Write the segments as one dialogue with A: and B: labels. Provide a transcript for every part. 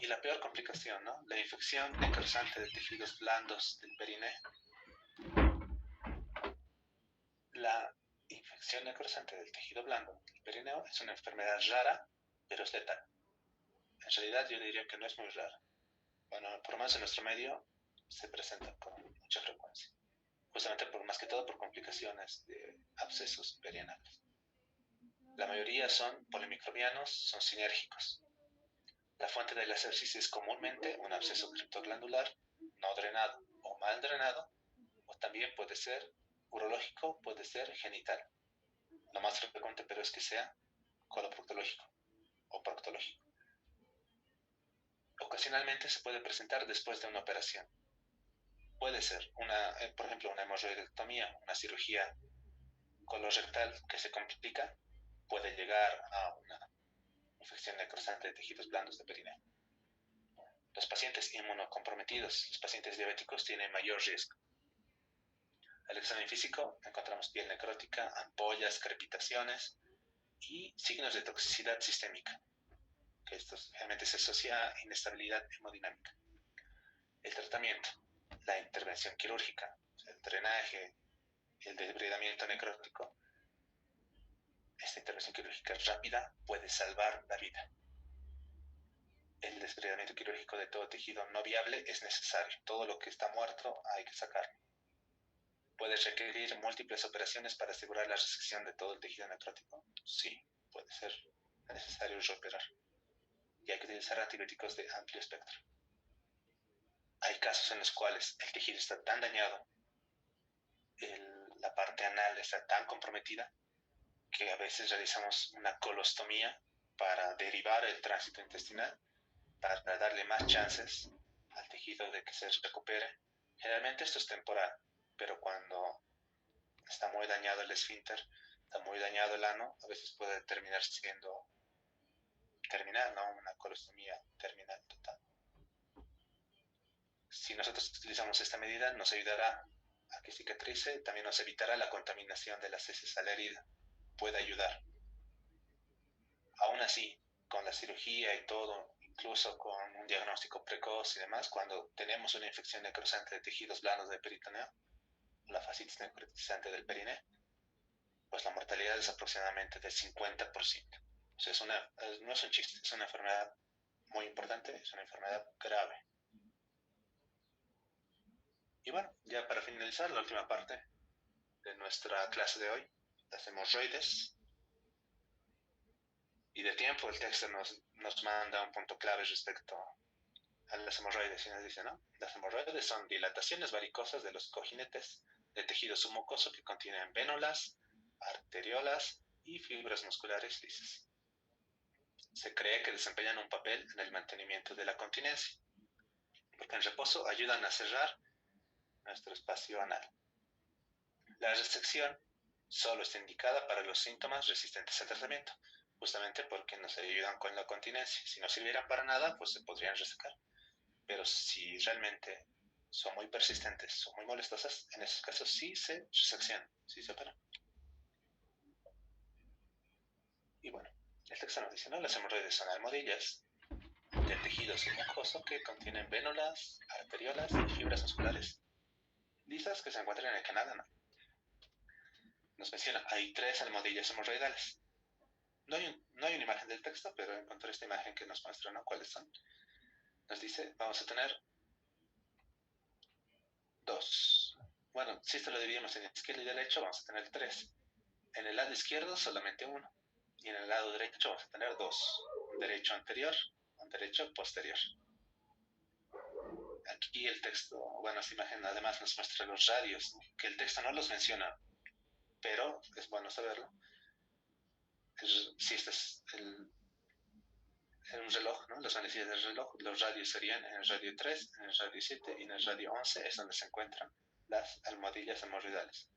A: Y la peor complicación, ¿no? La infección necrosante de tejidos blandos del perineo. La infección necrosante del tejido blando del perineo es una enfermedad rara, pero es letal. En realidad yo diría que no es muy rara. Bueno, por lo menos en nuestro medio se presenta con mucha frecuencia. Justamente más que todo por complicaciones de abscesos perianales. La mayoría son polimicrobianos, son sinérgicos. La fuente de la sepsis es comúnmente un absceso criptoglandular no drenado o mal drenado, o también puede ser urológico, puede ser genital. Lo más frecuente pero es que sea coloproctológico o proctológico. Ocasionalmente se puede presentar después de una operación. Puede ser, por ejemplo, una hemorroidectomía, una cirugía colorectal que se complica, puede llegar a una infección necrosante de tejidos blandos de perineo. Los pacientes inmunocomprometidos, los pacientes diabéticos tienen mayor riesgo. Al examen físico encontramos piel necrótica, ampollas, crepitaciones y signos de toxicidad sistémica, que esto realmente se asocia a inestabilidad hemodinámica. El tratamiento, la intervención quirúrgica, el drenaje, el debridamiento necrótico. Esta intervención quirúrgica rápida puede salvar la vida. El debridamiento quirúrgico de todo tejido no viable es necesario. Todo lo que está muerto hay que sacarlo. ¿Puede requerir múltiples operaciones para asegurar la resección de todo el tejido necrótico? Sí, puede ser necesario reoperar. Y hay que utilizar antibióticos de amplio espectro. Hay casos en los cuales el tejido está tan dañado, la parte anal está tan comprometida, que a veces realizamos una colostomía para derivar el tránsito intestinal, para darle más chances al tejido de que se recupere. Generalmente esto es temporal, pero cuando está muy dañado el esfínter, está muy dañado el ano, a veces puede terminar siendo terminal, ¿no? Una colostomía terminal total. Si nosotros utilizamos esta medida, nos ayudará a que cicatrice, también nos evitará la contaminación de las heces a la herida. Puede ayudar. Aún así, con la cirugía y todo, incluso con un diagnóstico precoz y demás, cuando tenemos una infección necrosante de tejidos blandos del peritoneo, la fascitis necrotizante del perineo, pues la mortalidad es aproximadamente del 50%. O sea, no es un chiste, es una enfermedad muy importante, es una enfermedad grave. Y bueno, ya para finalizar la última parte de nuestra clase de hoy, las hemorroides. Y de tiempo el texto nos manda un punto clave respecto a las hemorroides, y nos dice, ¿no? Las hemorroides son dilataciones varicosas de los cojinetes de tejido submucoso que contienen vénulas, arteriolas y fibras musculares lisas. Se cree que desempeñan un papel en el mantenimiento de la continencia, porque en reposo ayudan a cerrar nuestro espacio anal. La resección solo está indicada para los síntomas resistentes al tratamiento, justamente porque nos ayudan con la continencia. Si no sirvieran para nada, pues se podrían resecar. Pero si realmente son muy persistentes, son muy molestosas, en esos casos sí se reseccionan, sí se operan. Y bueno, el texto nos dice, ¿no? Las hemorroides son almohadillas del tejido submucoso que contienen vénulas, arteriolas y fibras musculares lisas que se encuentran en el canal anal. Nos menciona, hay 3 almohadillas hemorroidales. No hay una imagen del texto, pero encontré esta imagen que nos muestra, ¿no? ¿Cuáles son? Nos dice, vamos a tener 2. Bueno, si esto lo dividimos en izquierdo y derecho, vamos a tener 3. En el lado izquierdo solamente 1. Y en el lado derecho vamos a tener 2. Un derecho anterior, un derecho posterior. Aquí el texto, bueno, esta imagen además nos muestra los radios, ¿no? Que el texto no los menciona, pero es bueno saberlo. Si este es un reloj, ¿no? Las manecillas del reloj, los radios serían en el radio 3, en el radio 7 y en el radio 11, es donde se encuentran las almohadillas hemorroidales.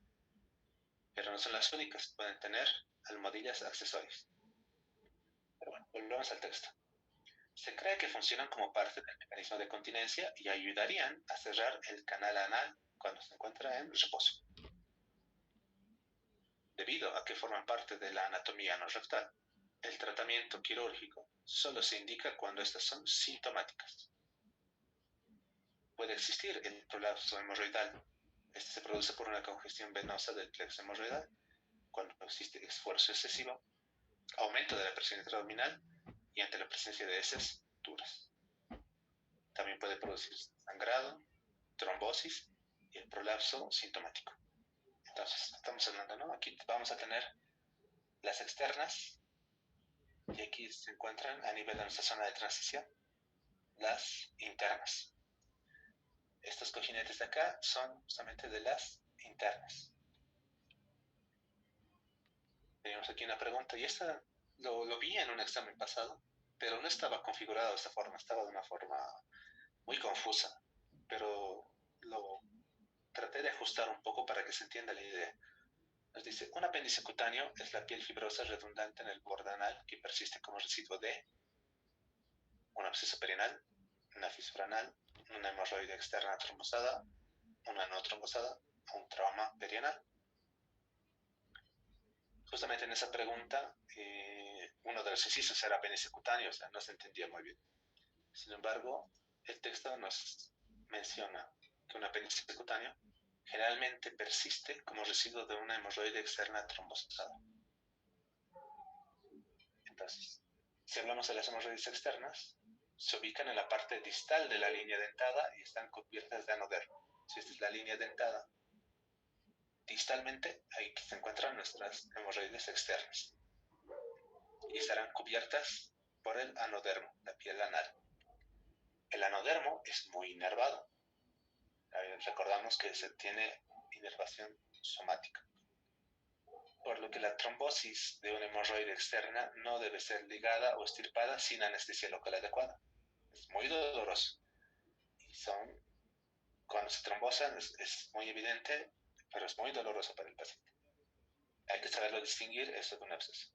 A: Pero no son las únicas, pueden tener almohadillas accesorias. Pero bueno, volvemos al texto. Se cree que funcionan como parte del mecanismo de continencia y ayudarían a cerrar el canal anal cuando se encuentra en reposo. Debido a que forman parte de la anatomía no rectal, el tratamiento quirúrgico solo se indica cuando estas son sintomáticas. Puede existir el prolapso hemorroidal. Este se produce por una congestión venosa del plexo hemorroidal, cuando existe esfuerzo excesivo, aumento de la presión intraabdominal y ante la presencia de heces duras. También puede producir sangrado, trombosis y el prolapso sintomático. Entonces, estamos hablando, ¿no? Aquí vamos a tener las externas, y aquí se encuentran a nivel de nuestra zona de transición las internas. Estos cojinetes de acá son justamente de las internas. Tenemos aquí una pregunta, y esta lo vi en un examen pasado, pero no estaba configurado de esta forma, estaba de una forma muy confusa, pero lo traté de ajustar un poco para que se entienda la idea. Nos dice, un apéndice cutáneo es la piel fibrosa redundante en el borde anal que persiste como residuo de un absceso perianal, una fisura anal, una hemorroide externa trombosada, una no trombosada, un trauma perianal. Justamente en esa pregunta, uno de los incisos era apéndice cutáneo, o sea, no se entendía muy bien. Sin embargo, el texto nos menciona que un apéndice cutáneo generalmente persiste como residuo de una hemorroide externa trombosada. Entonces, si hablamos de las hemorroides externas, se ubican en la parte distal de la línea dentada y están cubiertas de anodermo. Si esta es la línea dentada, distalmente ahí se encuentran nuestras hemorroides externas y estarán cubiertas por el anodermo, la piel anal. El anodermo es muy inervado. Recordamos que se tiene inervación somática, por lo que la trombosis de una hemorroide externa no debe ser ligada o extirpada sin anestesia local adecuada. Es muy doloroso y cuando se trombosan es muy evidente, pero es muy doloroso para el paciente. Hay que saberlo distinguir eso de un absceso.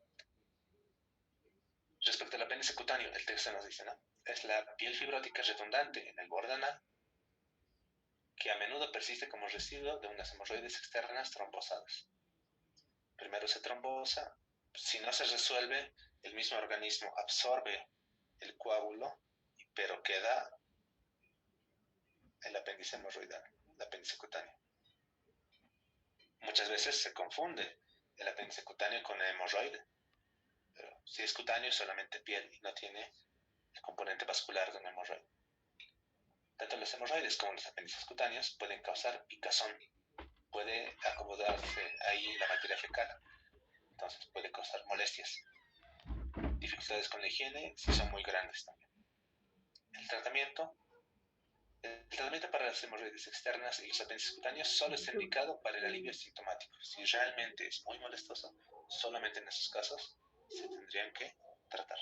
A: Respecto al apéndice cutáneo, el texto nos dice, ¿no? Es la piel fibrótica redundante en el borde anal que a menudo persiste como residuo de unas hemorroides externas trombosadas. Primero se trombosa, si no se resuelve, el mismo organismo absorbe el coágulo, pero queda el apéndice hemorroidal, el apéndice cutáneo. Muchas veces se confunde el apéndice cutáneo con el hemorroide, pero si es cutáneo solamente piel y no tiene el componente vascular de un hemorroide. Tanto los hemorroides como los apéndices cutáneos pueden causar picazón, puede acomodarse ahí la materia fecal, entonces puede causar molestias, dificultades con la higiene si son muy grandes también. El tratamiento para las hemorroides externas y los apéndices cutáneos solo está indicado para el alivio sintomático. Si realmente es muy molestoso, solamente en esos casos se tendrían que tratar.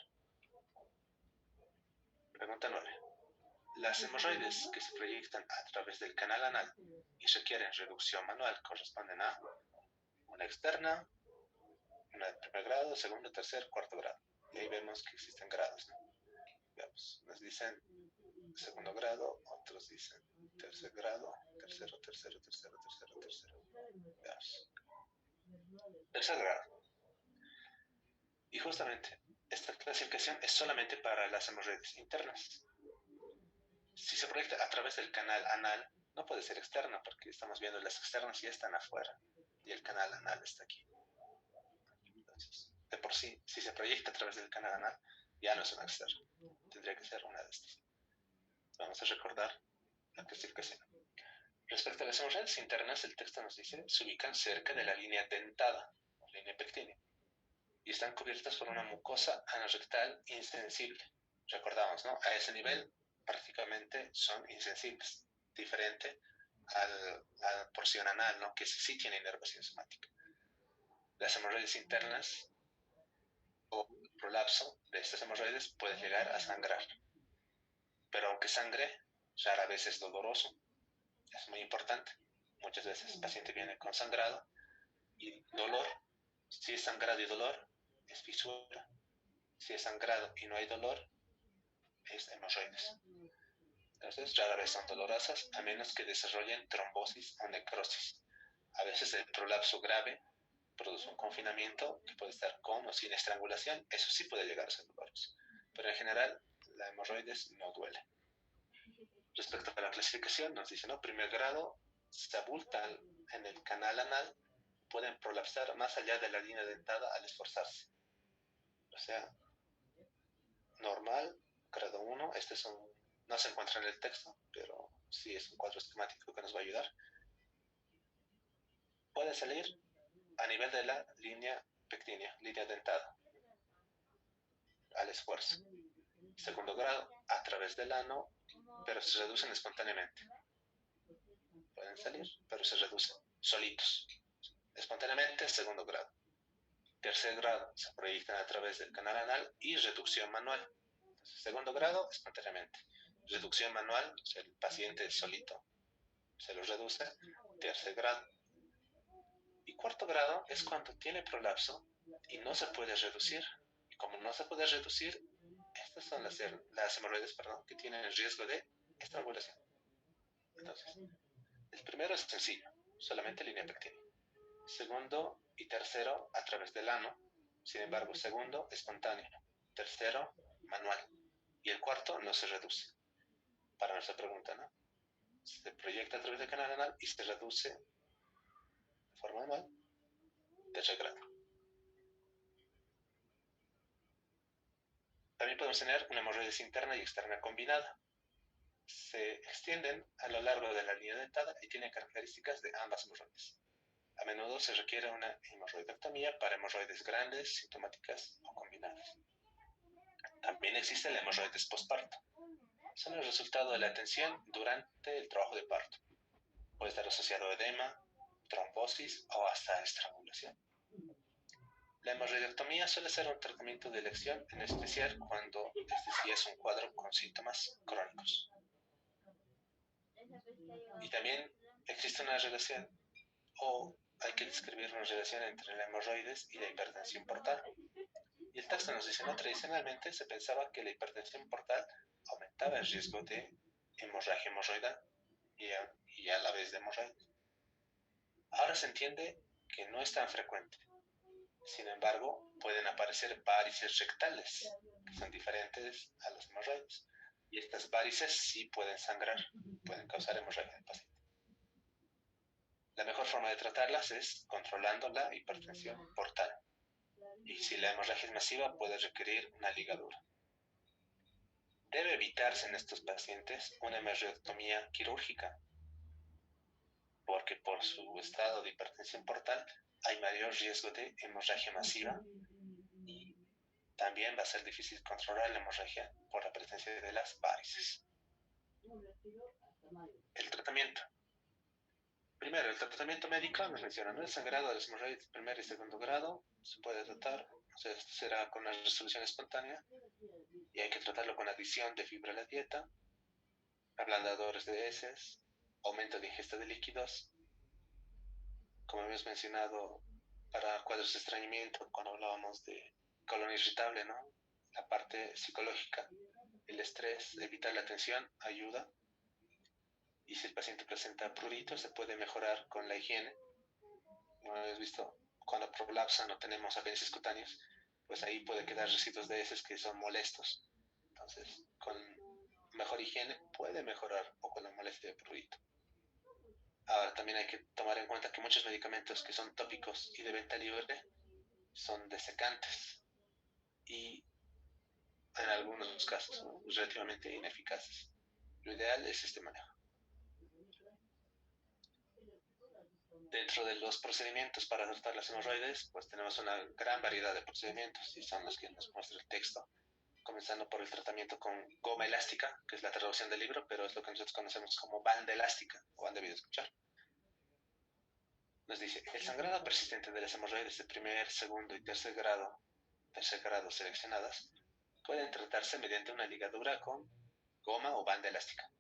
A: Pregunta 9. Las hemorroides que se proyectan a través del canal anal y requieren reducción manual corresponden a una externa, una de primer grado, segundo, tercer, cuarto grado. Y ahí vemos que existen grados, ¿no? Veamos, nos dicen segundo grado, otros dicen tercer grado, tercero. Veamos. Tercer grado. Y justamente, esta clasificación es solamente para las hemorroides internas. Si se proyecta a través del canal anal, no puede ser externa porque estamos viendo las externas ya están afuera y el canal anal está aquí. Entonces, de por sí, si se proyecta a través del canal anal, ya no es una externa. Tendría que ser una de estas. Vamos a recordar la clasificación. Respecto a las hemorroides internas, el texto nos dice se ubican cerca de la línea dentada, o línea pectínea, y están cubiertas por una mucosa anorrectal insensible. Recordamos, ¿no? A ese nivel prácticamente son insensibles, diferente a la porción anal, ¿no? Que sí tiene inervación somática. Las hemorroides internas o el prolapso de estas hemorroides puede llegar a sangrar, pero aunque sangre, rara vez es doloroso. Es muy importante. Muchas veces el paciente viene con sangrado y dolor. Si es sangrado y dolor, es fisura. Si es sangrado y no hay dolor, es hemorroides. Entonces, rara vez son dolorosas, a menos que desarrollen trombosis o necrosis. A veces el prolapso grave produce un confinamiento que puede estar con o sin estrangulación. Eso sí puede llegar a ser doloroso. pero en general la hemorroides no duele. Respecto a la clasificación, nos dice, ¿no? Primer grado, se abultan en el canal anal, pueden prolapsar más allá de la línea dentada al esforzarse. O sea, normal, grado 1, no se encuentra en el texto, pero sí es un cuadro esquemático que nos va a ayudar. Puede salir a nivel de la línea pectínea, línea dentada, al esfuerzo. Segundo grado, a través del ano, pero se reducen espontáneamente. Pueden salir, pero se reducen solitos, espontáneamente. Segundo grado. Tercer grado, se proyectan a través del canal anal y reducción manual. Entonces, segundo grado, espontáneamente. Reducción manual, o sea, el paciente solito se lo reduce. Tercer grado. Y cuarto grado es cuando tiene prolapso y no se puede reducir. Y como no se puede reducir, estas son las hemorroides, que tienen el riesgo de estrangulación. Entonces, el primero es sencillo, solamente línea pectínea. Segundo y tercero, a través del ano. Sin embargo, segundo, espontáneo. Tercero, manual. Y el cuarto no se reduce. Para nuestra pregunta, ¿no? Se proyecta a través del canal anal y se reduce de forma manual. Tercer grado. También podemos tener una hemorroides interna y externa combinada. Se extienden a lo largo de la línea dentada y tienen características de ambas hemorroides. A menudo se requiere una hemorroidectomía para hemorroides grandes, sintomáticas o combinadas. También existe la hemorroides postparto. Son el resultado de la tensión durante el trabajo de parto. Puede estar asociado a edema, trombosis o hasta estrangulación. La hemorroidectomía suele ser un tratamiento de elección, en especial cuando sí es un cuadro con síntomas crónicos. Y también existe una relación, o hay que describir una relación entre la hemorroides y la hipertensión portal. Y el texto nos dice, no, tradicionalmente se pensaba que la hipertensión portal aumentaba el riesgo de hemorragia hemorroidal y a la vez de hemorroides. Ahora se entiende que no es tan frecuente. Sin embargo, pueden aparecer varices rectales, que son diferentes a las hemorroides. Y estas varices sí pueden sangrar, pueden causar hemorragia en el paciente. La mejor forma de tratarlas es controlando la hipertensión portal. Y si la hemorragia es masiva, puede requerir una ligadura. Debe evitarse en estos pacientes una hemorroidectomía quirúrgica, porque por su estado de hipertensión portal hay mayor riesgo de hemorragia masiva y también va a ser difícil controlar la hemorragia por la presencia de las varices. El tratamiento. Primero, el tratamiento médico nos menciona, ¿no? El sangrado de las hemorroides de primer y segundo grado se puede tratar, o sea, esto será con una resolución espontánea y hay que tratarlo con adición de fibra a la dieta, ablandadores de heces, aumento de ingesta de líquidos, como hemos mencionado, para cuadros de estreñimiento, cuando hablábamos de colon irritable, ¿no? La parte psicológica, el estrés, evitar la tensión, ayuda. Y si el paciente presenta prurito, se puede mejorar con la higiene. Como hemos visto, cuando prolapsan o tenemos apéndices cutáneos, pues ahí puede quedar residuos de heces que son molestos. Entonces, con mejor higiene puede mejorar un poco la molestia de prurito. Ahora, también hay que tomar en cuenta que muchos medicamentos que son tópicos y de venta libre son desecantes y en algunos casos, ¿no?, relativamente ineficaces. Lo ideal es este manejo. Dentro de los procedimientos para tratar las hemorroides, pues tenemos una gran variedad de procedimientos y son los que nos muestra el texto, comenzando por el tratamiento con goma elástica, que es la traducción del libro, pero es lo que nosotros conocemos como banda elástica, o han debido escuchar. Nos dice, el sangrado persistente de las hemorroides de primer, segundo y tercer grado seleccionadas pueden tratarse mediante una ligadura con goma o banda elástica.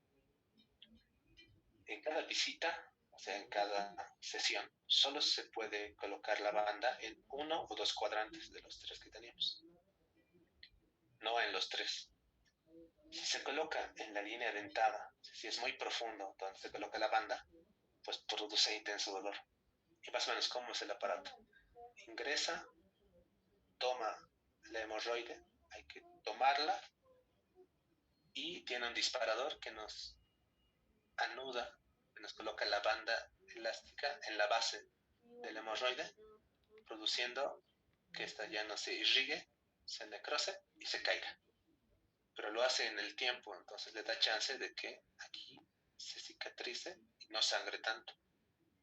A: En cada visita, o sea, en cada sesión, solo se puede colocar la banda en uno o dos cuadrantes de los tres que teníamos, no en los tres. Si se coloca en la línea dentada, si es muy profundo donde se coloca la banda, pues produce intenso dolor. Y más o menos, ¿cómo es el aparato? Ingresa, toma la hemorroide, hay que tomarla y tiene un disparador que nos anuda, que nos coloca la banda elástica en la base del hemorroide, produciendo que esta ya no se irrigue, se necrose y se caiga. Pero lo hace en el tiempo, entonces le da chance de que aquí se cicatrice y no sangre tanto.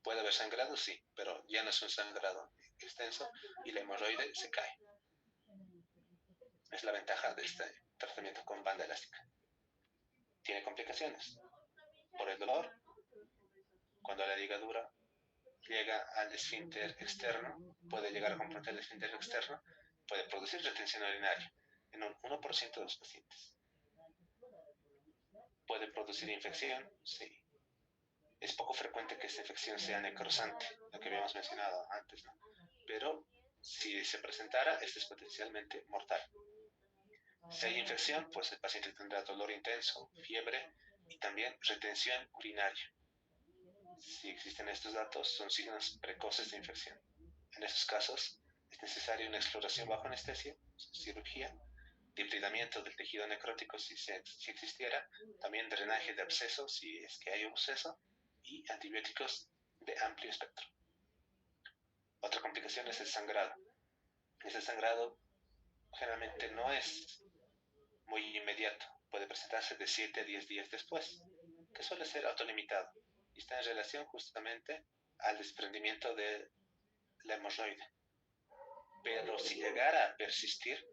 A: Puede haber sangrado, sí, pero ya no es un sangrado extenso y la hemorroide se cae. Es la ventaja de este tratamiento con banda elástica. Tiene complicaciones por el dolor. Cuando la ligadura llega al esfínter externo, puede llegar a comprometer el esfínter externo, puede producir retención urinaria en un 1% de los pacientes. Puede producir infección, sí. Es poco frecuente que esta infección sea necrosante, lo que habíamos mencionado antes, ¿no? Pero si se presentara, este es potencialmente mortal. Si hay infección, pues el paciente tendrá dolor intenso, fiebre y también retención urinaria. Si existen estos datos, son signos precoces de infección. En estos casos, es necesaria una exploración bajo anestesia, cirugía, depredamiento del tejido necrótico si existiera, también drenaje de absceso si es que hay absceso, y antibióticos de amplio espectro. Otra complicación es el sangrado. Este sangrado generalmente no es muy inmediato, puede presentarse de 7 a 10 días después, que suele ser autolimitado y está en relación justamente al desprendimiento de la hemorroide. Pero si llegara a persistir,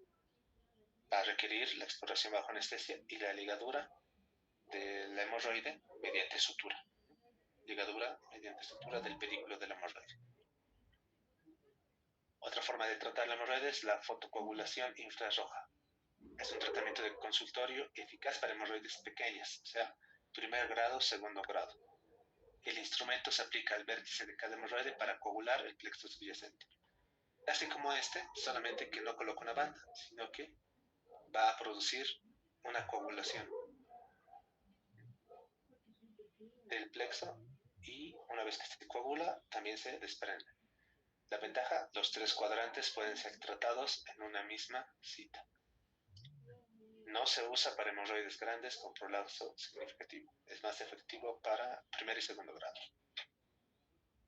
A: va a requerir la exploración bajo anestesia y la ligadura de la hemorroide mediante sutura. Ligadura mediante sutura del pedículo de la hemorroide. Otra forma de tratar la hemorroide es la fotocoagulación infrarroja. Es un tratamiento de consultorio eficaz para hemorroides pequeñas, o sea, primer grado, segundo grado. El instrumento se aplica al vértice de cada hemorroide para coagular el plexo subyacente. Así como este, solamente que no coloca una banda, sino que va a producir una coagulación del plexo y una vez que se coagula, también se desprende. La ventaja, los 3 cuadrantes pueden ser tratados en una misma cita. No se usa para hemorroides grandes con prolapso significativo. Es más efectivo para primer y segundo grado.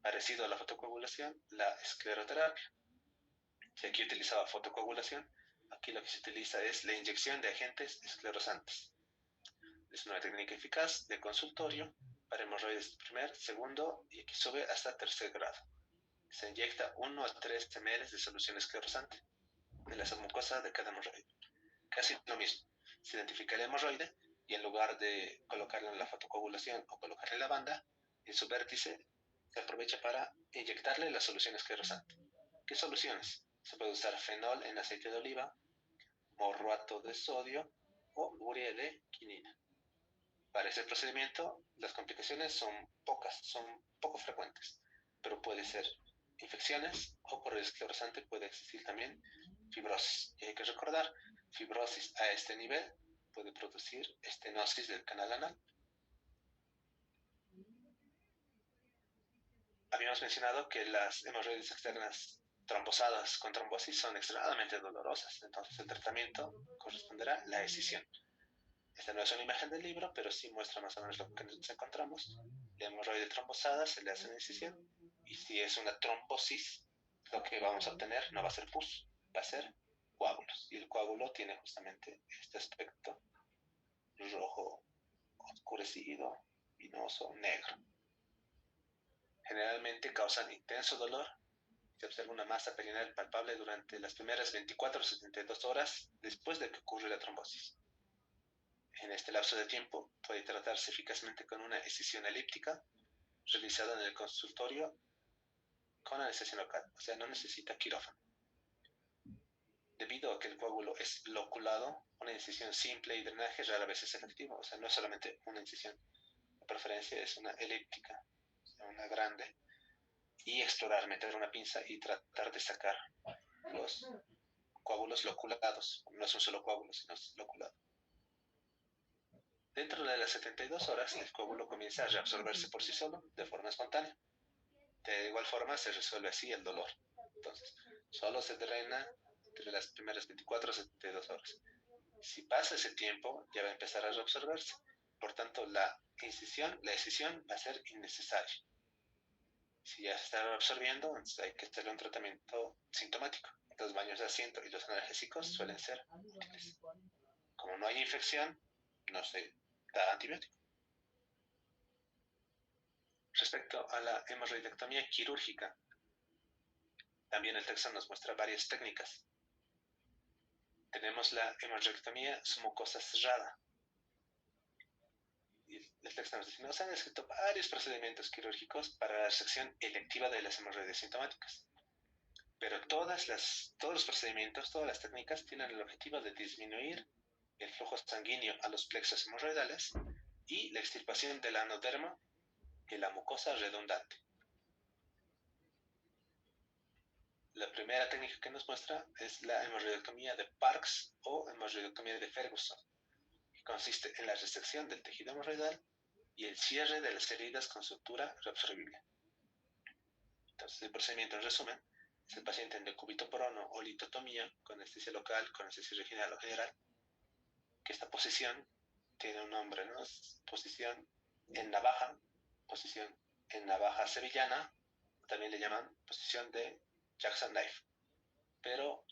A: Parecido a la fotocoagulación, la escleroterapia. Si aquí utilizaba fotocoagulación, aquí lo que se utiliza es la inyección de agentes esclerosantes. Es una técnica eficaz de consultorio para hemorroides de primer, segundo y aquí sube hasta tercer grado. Se inyecta 1 a 3 ml de solución esclerosante en la submucosa de cada hemorroide. Casi lo mismo. Se identifica el hemorroide y en lugar de colocarle en la fotocoagulación o colocarle la banda, en su vértice se aprovecha para inyectarle la solución esclerosante. ¿Qué soluciones? Se puede usar fenol en aceite de oliva, morruato de sodio o urea de quinina. Para este procedimiento, las complicaciones son pocas, son poco frecuentes, pero puede ser infecciones o por el esclerosante puede existir también fibrosis. Y hay que recordar, fibrosis a este nivel puede producir estenosis del canal anal. Habíamos mencionado que las hemorroides externas trombosadas con trombosis son extremadamente dolorosas, entonces el tratamiento corresponderá a la escisión. Esta no es una imagen del libro, pero sí muestra más o menos lo que nos encontramos. La hemorroide trombosada se le hace una incisión y si es una trombosis, lo que vamos a obtener no va a ser pus, va a ser coágulos. Y el coágulo tiene justamente este aspecto rojo, oscurecido, vinoso, negro. Generalmente causan intenso dolor. Se observa una masa perineal palpable durante las primeras 24 o 72 horas después de que ocurre la trombosis. En este lapso de tiempo puede tratarse eficazmente con una escisión elíptica realizada en el consultorio con anestesia local, o sea, no necesita quirófano. Debido a que el coágulo es loculado, una incisión simple y drenaje rara vez es efectivo, o sea, no es solamente una incisión, la preferencia es una elíptica, o sea, una grande, y explorar, meter una pinza y tratar de sacar los coágulos loculados. No es un solo coágulo, sino es loculado. Dentro de las 72 horas, el coágulo comienza a reabsorberse por sí solo, de forma espontánea. De igual forma, se resuelve así el dolor. Entonces, solo se drena entre las primeras 24 a 72 horas. Si pasa ese tiempo, ya va a empezar a reabsorberse. Por tanto, la incisión va a ser innecesaria. Si ya se está reabsorbiendo, entonces hay que hacerle un tratamiento sintomático. Los baños de asiento y los analgésicos suelen ser útiles. Como no hay infección, no se da antibiótico. Respecto a la hemorroidectomía quirúrgica, también el texto nos muestra varias técnicas. Tenemos la hemorroidectomía submucosa cerrada. Y el texto nos dice, nos han escrito varios procedimientos quirúrgicos para la resección electiva de las hemorroides sintomáticas. Pero todos los procedimientos, todas las técnicas tienen el objetivo de disminuir el flujo sanguíneo a los plexos hemorroidales y la extirpación del anoderma y la mucosa redundante. La primera técnica que nos muestra es la hemorroidectomía de Parkes o hemorroidectomía de Ferguson, que consiste en la resección del tejido hemorroidal y el cierre de las heridas con sutura reabsorbible. Entonces, el procedimiento en resumen es el paciente en decúbito prono o litotomía con anestesia local, con anestesia regional o general, que esta posición tiene un nombre, ¿no? Es posición en navaja sevillana, también le llaman posición de Jackson Knife, pero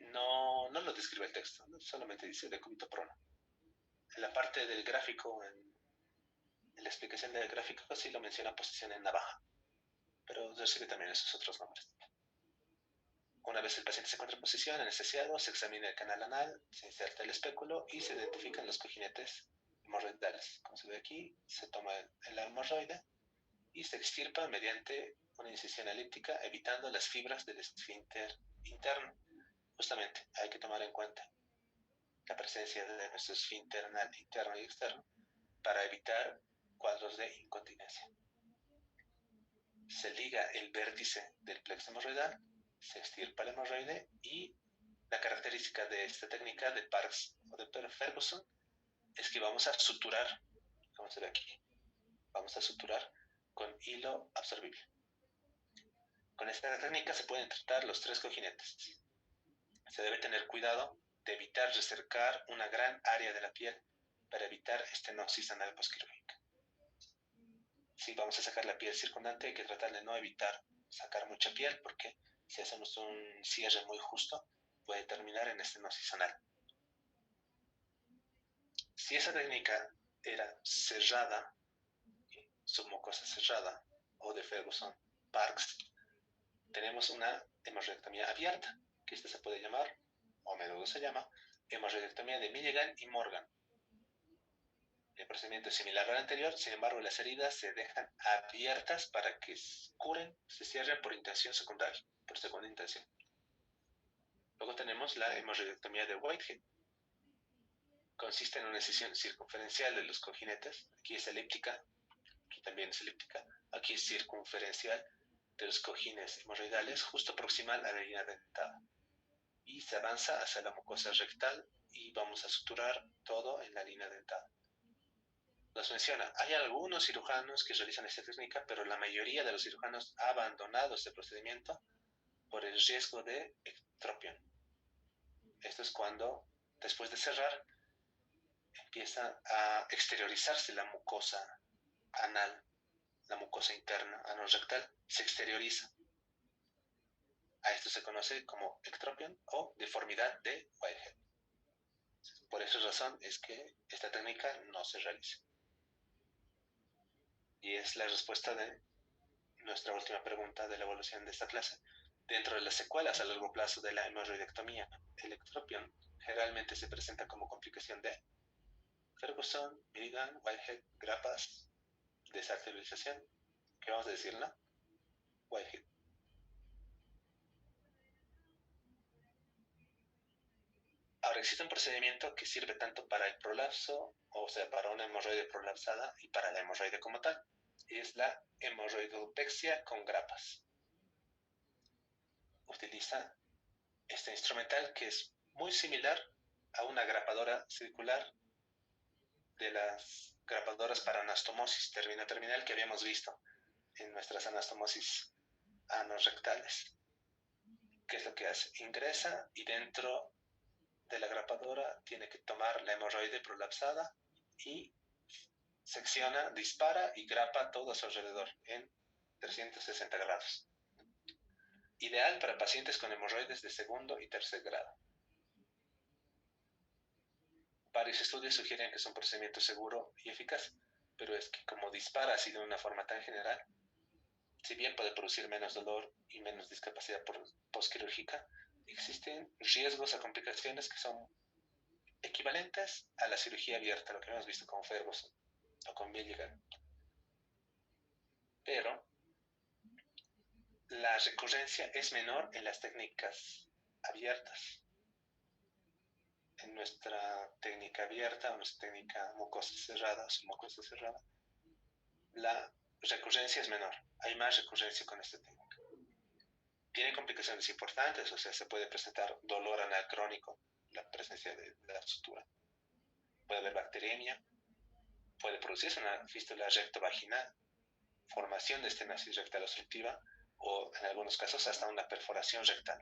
A: no lo describe el texto, ¿no? Solamente dice decúbito prono. En la parte del gráfico, en la explicación del gráfico, sí lo menciona posición en navaja, pero recibe también esos otros nombres. Una vez el paciente se encuentra en posición, anestesiado, se examina el canal anal, se inserta el espéculo y se identifican los cojinetes hemorroidales. Como se ve aquí, se toma el hemorroide y se extirpa mediante una incisión elíptica, evitando las fibras del esfínter interno. Justamente hay que tomar en cuenta la presencia de nuestro esfínter anal interno y externo para evitar cuadros de incontinencia. Se liga el vértice del plexo hemorroidal, se extirpa el hemorroide y la característica de esta técnica de Parkes o de Ferguson es que vamos a suturar, como se ve aquí, vamos a suturar con hilo absorbible. Con esta técnica se pueden tratar los tres cojinetes. Se debe tener cuidado de evitar recercar una gran área de la piel para evitar estenosis anal posquirúrgica. Si vamos a sacar la piel circundante, hay que tratar de no evitar sacar mucha piel porque si hacemos un cierre muy justo, puede terminar en estenosis anal. Si esa técnica era cerrada, submucosa cerrada, o de Ferguson, Parkes, tenemos una hemorroidectomía abierta, que esta se puede llamar, o a menudo se llama, hemorroidectomía de Milligan y Morgan. El procedimiento es similar al anterior, sin embargo las heridas se dejan abiertas para que curen, se cierren por intención secundaria, por segunda intención. Luego tenemos la hemorroidectomía de Whitehead. Consiste en una incisión circunferencial de los cojinetes, aquí es elíptica, aquí también es elíptica, aquí es circunferencial de los cojines hemorroidales, justo proximal a la línea dentada. Y se avanza hacia la mucosa rectal y vamos a suturar todo en la línea dentada. Nos menciona, hay algunos cirujanos que realizan esta técnica, pero la mayoría de los cirujanos ha abandonado este procedimiento por el riesgo de ectropión. Esto es cuando, después de cerrar, empieza a exteriorizarse la mucosa anal, la mucosa interna anorrectal, se exterioriza. A esto se conoce como ectropión o deformidad de Whitehead. Por esa razón es que esta técnica no se realiza. Y es la respuesta de nuestra última pregunta de la evaluación de esta clase. Dentro de las secuelas a largo plazo de la hemorroidectomía, el ectropión generalmente se presenta como complicación de Ferguson, Milligan, Whitehead, grapas, desarterialización. ¿Qué vamos a decirla? Whitehead. Ahora existe un procedimiento que sirve tanto para el prolapso, o sea, para una hemorroide prolapsada y para la hemorroide como tal. Es la hemorroidopexia con grapas. Utiliza este instrumental que es muy similar a una grapadora circular de las grapadoras para anastomosis terminal que habíamos visto en nuestras anastomosis anorrectales. ¿qué es lo que hace? Ingresa y dentro de la grapadora tiene que tomar la hemorroide prolapsada y secciona, dispara y grapa todo a su alrededor en 360 grados. Ideal para pacientes con hemorroides de segundo y tercer grado. Varios estudios sugieren que es un procedimiento seguro y eficaz, pero es que como dispara así de una forma tan general, si bien puede producir menos dolor y menos discapacidad postquirúrgica, existen riesgos a complicaciones que son equivalentes a la cirugía abierta, lo que hemos visto con Ferguson o con Milligan. Pero la recurrencia es menor en las técnicas abiertas. En nuestra técnica abierta o nuestra técnica mucosa cerrada, submucosa cerrada, la recurrencia es menor. Hay más recurrencia con esta técnica. Tiene complicaciones importantes, o sea, se puede presentar dolor anal crónico, la presencia de la sutura. Puede haber bacteriemia, puede producirse una fístula rectovaginal, formación de estenosis rectal obstructiva o, en algunos casos, hasta una perforación rectal.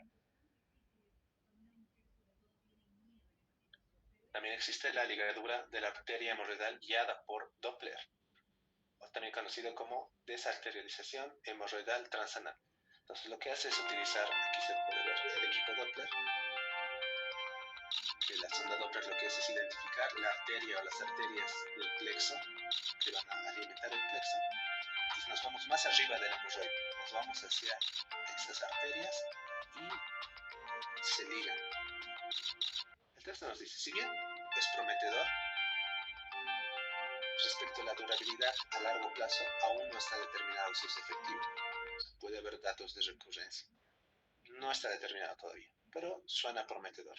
A: También existe la ligadura de la arteria hemorroidal guiada por Doppler, o también conocido como desarterialización hemorroidal transanal. Entonces, lo que hace es utilizar, aquí se puede ver el equipo Doppler, que la sonda Doppler lo que hace es identificar la arteria o las arterias del plexo que van a alimentar el plexo, y nos vamos más arriba del hemorroide, nos vamos hacia estas arterias y se ligan. El texto nos dice, si bien es prometedor, respecto a la durabilidad a largo plazo, aún no está determinado si es efectivo. Puede haber datos de recurrencia. No está determinado todavía, pero suena prometedor.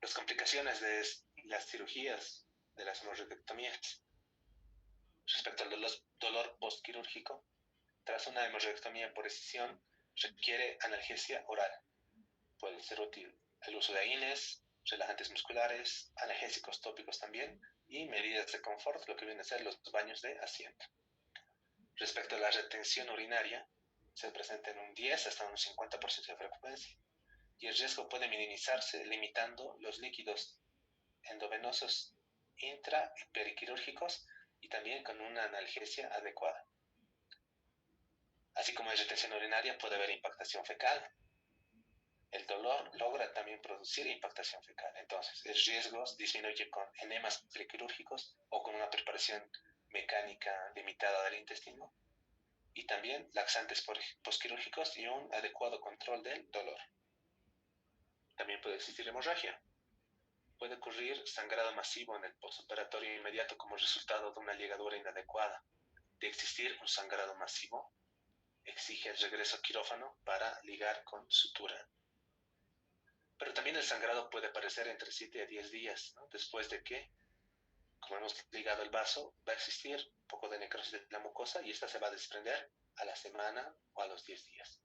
A: Las complicaciones de las cirugías, de las hemorroidectomías, respecto al dolor postquirúrgico, tras una hemorroidectomía por escisión, requiere analgesia oral. Puede ser útil el uso de AINES, relajantes musculares, analgésicos tópicos también, y medidas de confort, lo que vienen a ser los baños de asiento. Respecto a la retención urinaria, se presenta en un 10 hasta un 50% de frecuencia, y el riesgo puede minimizarse limitando los líquidos endovenosos intra y periquirúrgicos y también con una analgesia adecuada. Así como en retención urinaria puede haber impactación fecal. El dolor logra también producir impactación fecal. Entonces, el riesgo disminuye con enemas prequirúrgicos o con una preparación mecánica limitada del intestino, y también laxantes postquirúrgicos y un adecuado control del dolor. También puede existir hemorragia. Puede ocurrir sangrado masivo en el postoperatorio inmediato como resultado de una ligadura inadecuada. De existir un sangrado masivo, exige el regreso a quirófano para ligar con sutura. Pero también el sangrado puede aparecer entre 7 a 10 días, ¿no? Después de que, como hemos ligado el vaso, va a existir un poco de necrosis de la mucosa y esta se va a desprender a la semana o a los 10 días.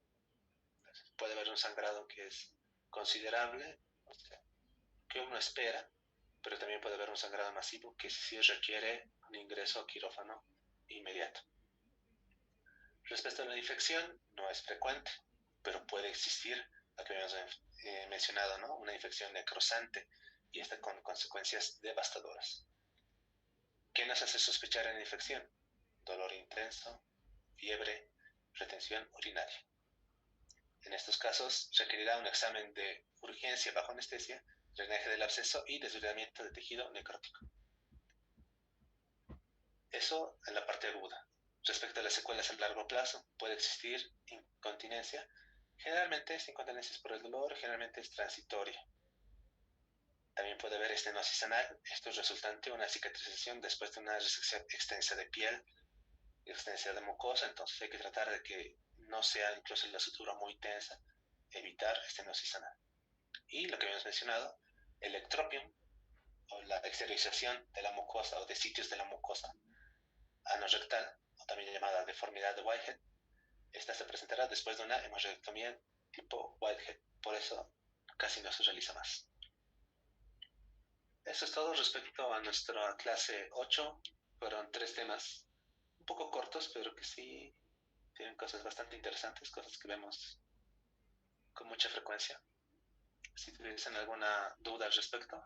A: Entonces, puede haber un sangrado que es considerable, o sea, que uno espera, pero también puede haber un sangrado masivo que sí requiere un ingreso a quirófano inmediato. Respecto a la infección, no es frecuente, pero puede existir la que habíamos mencionado, ¿no? Una infección necrosante, y esta con consecuencias devastadoras. ¿Qué nos hace sospechar en la infección? Dolor intenso, fiebre, retención urinaria. En estos casos requerirá un examen de urgencia bajo anestesia, drenaje del absceso y desbridamiento de tejido necrótico. Eso en la parte aguda. Respecto a las secuelas a largo plazo, puede existir incontinencia. Generalmente esta incontinencia es por el dolor, generalmente es transitoria. También puede haber estenosis anal. Esto es resultante de una cicatrización después de una resección extensa de piel, extensa de mucosa. Entonces hay que tratar de que no sea incluso la sutura muy tensa, evitar estenosis anal. Y lo que habíamos mencionado, el ectropium, o la exteriorización de la mucosa o de sitios de la mucosa anorrectal, o también llamada deformidad de Whitehead. Esta se presentará después de una hemorroidectomía tipo Whitehead. Por eso casi no se realiza más. Eso es todo respecto a nuestra clase 8. Fueron 3 temas un poco cortos, pero que sí tienen cosas bastante interesantes, cosas que vemos con mucha frecuencia. Si tuviesen alguna duda al respecto,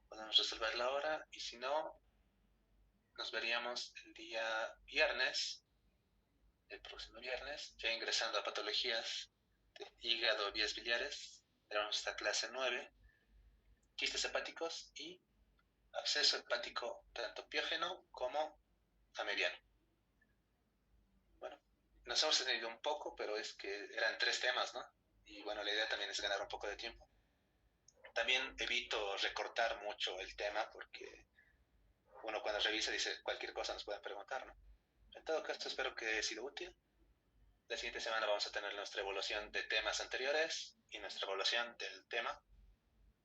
A: podemos resolverla ahora, y si no, nos veríamos el día viernes, el próximo viernes, ya ingresando a patologías de hígado, vías biliares. Tenemos esta clase 9, quistes hepáticos y absceso hepático, tanto piógeno como amebiano. Bueno, nos hemos tenido un poco, pero es que eran 3 temas, ¿no? Y bueno, la idea también es ganar un poco de tiempo. También evito recortar mucho el tema porque uno cuando revisa dice cualquier cosa nos pueden preguntar, ¿no? En todo caso, espero que haya sido útil. La siguiente semana vamos a tener nuestra evaluación de temas anteriores y nuestra evaluación del tema,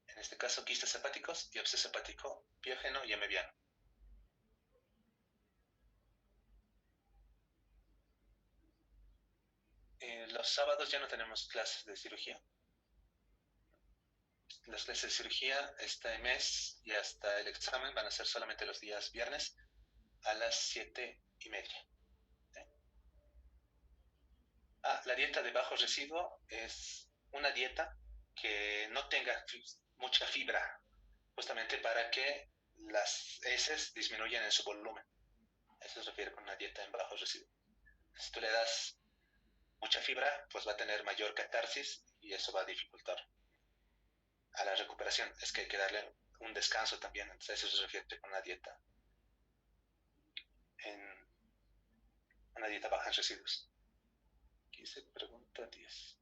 A: en este caso quistes hepáticos y absceso hepático, piógeno y amebiano. Los sábados ya no tenemos clases de cirugía. Las clases de cirugía este mes y hasta el examen van a ser solamente los días viernes a las 7:30. La dieta de bajo residuo es una dieta que no tenga mucha fibra, justamente para que las heces disminuyan en su volumen. Eso se refiere con una dieta en bajo residuo. Si tú le das mucha fibra, pues va a tener mayor catarsis y eso va a dificultar a la recuperación. Es que hay que darle un descanso también. Entonces eso se refiere con una dieta baja en residuos. Aquí se pregunta 10.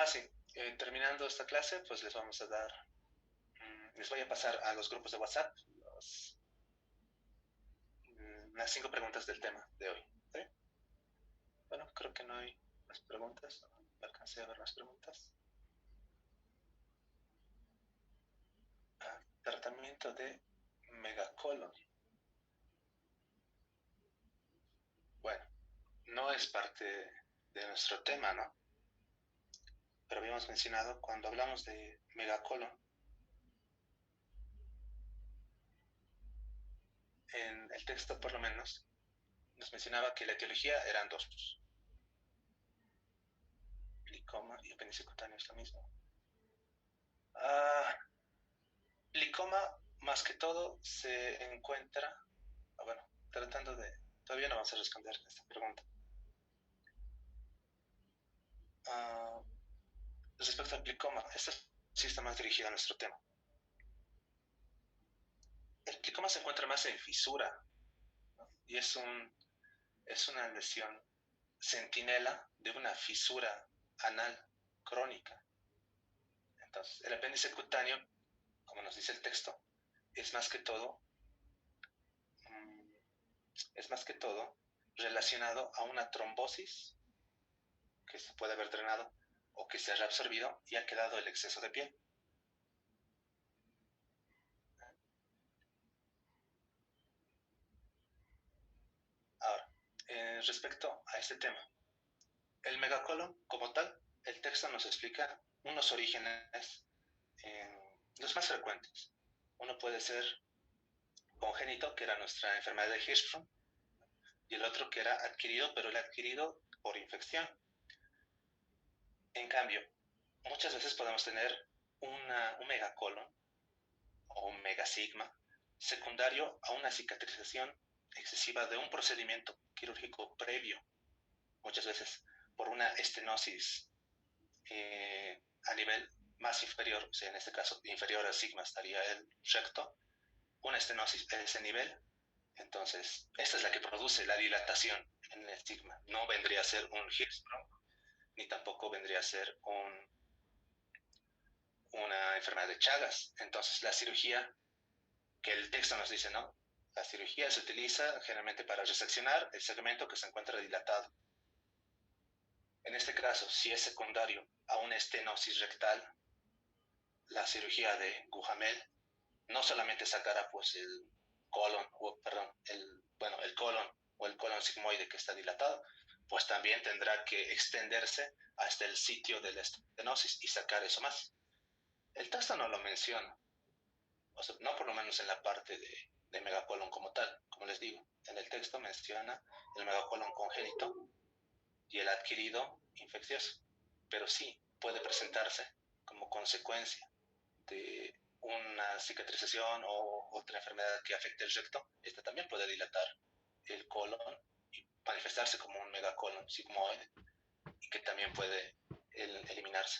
A: Sí. Terminando esta clase, pues les vamos a dar, les voy a pasar a los grupos de WhatsApp las 5 preguntas del tema de hoy. ¿Sí? Bueno, creo que no hay más preguntas. No alcancé a ver más preguntas. Tratamiento de megacolon. Bueno, no es parte de nuestro tema, ¿no? Pero habíamos mencionado cuando hablamos de megacolon, en el texto por lo menos, nos mencionaba que la etiología eran 2. Licoma y apéndice cutáneo es lo mismo. Licoma, más que todo, se encuentra, bueno, tratando de, todavía no vamos a responder esta pregunta. Respecto al licoma, esto sí está más dirigido a nuestro tema. El licoma se encuentra más en fisura, ¿no? Y es una lesión centinela de una fisura anal crónica. Entonces, el apéndice cutáneo, como nos dice el texto, es más que todo relacionado a una trombosis que se puede haber drenado o que se ha reabsorbido y ha quedado el exceso de piel. Ahora, respecto a este tema, el megacolon como tal, el texto nos explica unos orígenes, los más frecuentes. Uno puede ser congénito, que era nuestra enfermedad de Hirschsprung, y el otro que era adquirido, pero el adquirido por infección. En cambio, muchas veces podemos tener un megacolon o un megasigma secundario a una cicatrización excesiva de un procedimiento quirúrgico previo, muchas veces por una estenosis a nivel más inferior, o sea, en este caso inferior al sigma estaría el recto, una estenosis a ese nivel. Entonces, esta es la que produce la dilatación en el sigma. No vendría a ser un Hirschsprung, ni tampoco vendría a ser una enfermedad de Chagas. Entonces, la cirugía, que el texto nos dice, ¿no? La cirugía se utiliza generalmente para reseccionar el segmento que se encuentra dilatado. En este caso, si es secundario a una estenosis rectal, la cirugía de Guhamel no solamente sacará pues el colon, el colon o el colon sigmoide que está dilatado, pues también tendrá que extenderse hasta el sitio de la estenosis y sacar eso más. El texto no lo menciona, o sea, no por lo menos en la parte de megacolon como tal, como les digo. En el texto menciona el megacolon congénito y el adquirido infeccioso. Pero sí, puede presentarse como consecuencia de una cicatrización o otra enfermedad que afecte el recto. Esta también puede dilatar el colon y manifestarse como un megacolon sigmoide y que también puede eliminarse.